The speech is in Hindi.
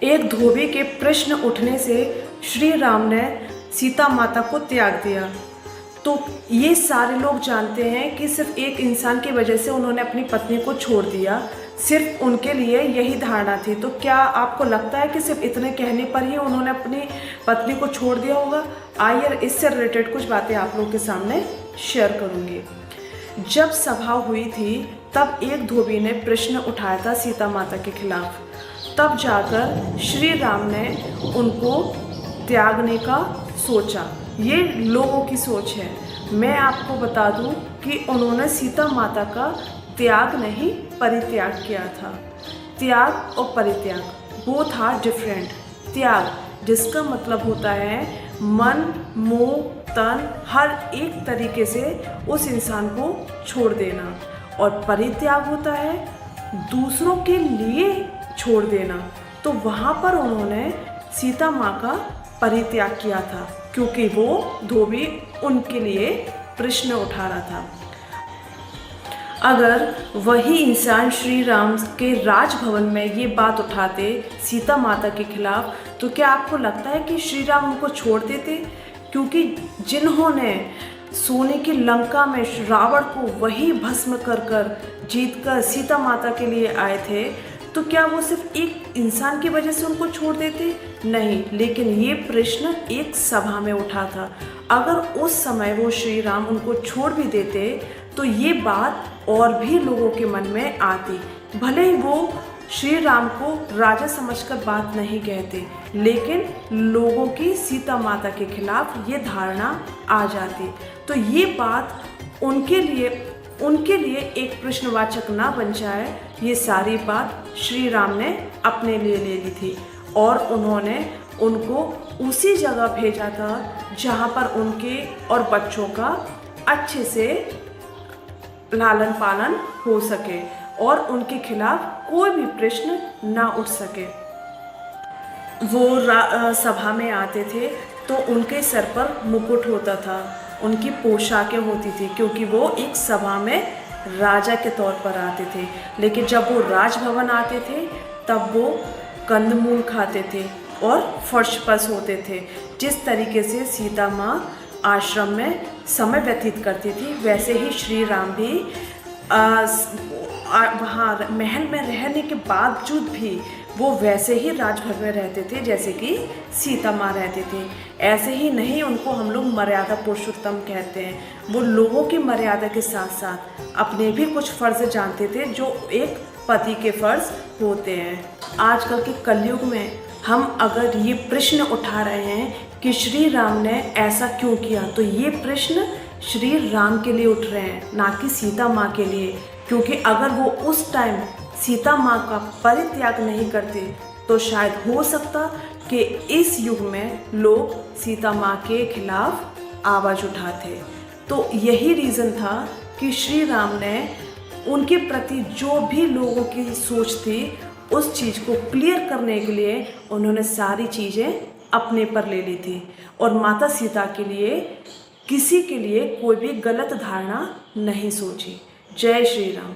एक धोबी के प्रश्न उठने से श्री राम ने सीता माता को त्याग दिया। तो ये सारे लोग जानते हैं कि सिर्फ एक इंसान की वजह से उन्होंने अपनी पत्नी को छोड़ दिया, सिर्फ उनके लिए यही धारणा थी। तो क्या आपको लगता है कि सिर्फ इतने कहने पर ही उन्होंने अपनी पत्नी को छोड़ दिया होगा? आइए इससे रिलेटेड कुछ बातें आप लोगों के सामने शेयर करूंगी। जब सभा हुई थी तब एक धोबी ने प्रश्न उठाया था सीता माता के खिलाफ। तब जाकर श्री राम ने उनको त्यागने का सोचा। ये लोगों की सोच है। मैं आपको बता दूं कि उन्होंने सीता माता का त्याग नहीं परित्याग किया था। त्याग और परित्याग बोथ आर डिफरेंट। त्याग जिसका मतलब होता है मन, मोह, तन हर एक तरीके से उस इंसान को छोड़ देना, और परित्याग होता है दूसरों के लिए छोड़ देना। तो वहाँ पर उन्होंने सीता माँ का परित्याग किया था क्योंकि वो धोबी उनके लिए प्रश्न उठा रहा था। अगर वही इंसान श्री राम के राजभवन में ये बात उठाते सीता माता के खिलाफ, तो क्या आपको लगता है कि श्री राम उनको छोड़ देते? क्योंकि जिन्होंने सोने की लंका में रावण को वही भस्म कर कर जीत कर सीता माता के लिए आए थे, तो क्या वो सिर्फ एक इंसान की वजह से उनको छोड़ देते? नहीं, लेकिन ये प्रश्न एक सभा में उठा था। अगर उस समय वो श्री राम उनको छोड़ भी देते तो ये बात और भी लोगों के मन में आती। भले ही वो श्री राम को राजा समझकर बात नहीं कहते, लेकिन लोगों की सीता माता के खिलाफ ये धारणा आ जाती। तो ये बात उनके लिए एक प्रश्नवाचक ना बन जाए, ये सारी बात श्री राम ने अपने लिए ले ली थी और उन्होंने उनको उसी जगह भेजा था जहाँ पर उनके और बच्चों का अच्छे से लालन पालन हो सके और उनके खिलाफ कोई भी प्रश्न ना उठ सके। वो सभा में आते थे तो उनके सर पर मुकुट होता था, उनकी पोशाकें होती थी, क्योंकि वो एक सभा में राजा के तौर पर आते थे। लेकिन जब वो राजभवन आते थे तब वो कंदमूल खाते थे और फर्श पर सोते थे। जिस तरीके से सीता माँ आश्रम में समय व्यतीत करती थी, वैसे ही श्री राम भी वहाँ महल में रहने के बावजूद भी वो वैसे ही राजभर में रहते थे जैसे कि सीता माँ रहते थे। ऐसे ही नहीं, उनको हम लोग मर्यादा पुरुषोत्तम कहते हैं। वो लोगों की मर्यादा के साथ साथ अपने भी कुछ फ़र्ज़ जानते थे जो एक पति के फ़र्ज़ होते हैं। आजकल के कलयुग में हम अगर ये प्रश्न उठा रहे हैं कि श्री राम ने ऐसा क्यों किया, तो ये प्रश्न श्री राम के लिए उठ रहे हैं, ना कि सीता माँ के लिए। क्योंकि अगर वो उस टाइम सीता माँ का परित्याग नहीं करते तो शायद हो सकता कि इस युग में लोग सीता माँ के खिलाफ आवाज़ उठाते। तो यही रीज़न था कि श्री राम ने उनके प्रति जो भी लोगों की सोच थी उस चीज़ को क्लियर करने के लिए उन्होंने सारी चीज़ें अपने पर ले ली थी और माता सीता के लिए किसी के लिए कोई भी गलत धारणा नहीं सोची। जय श्री राम।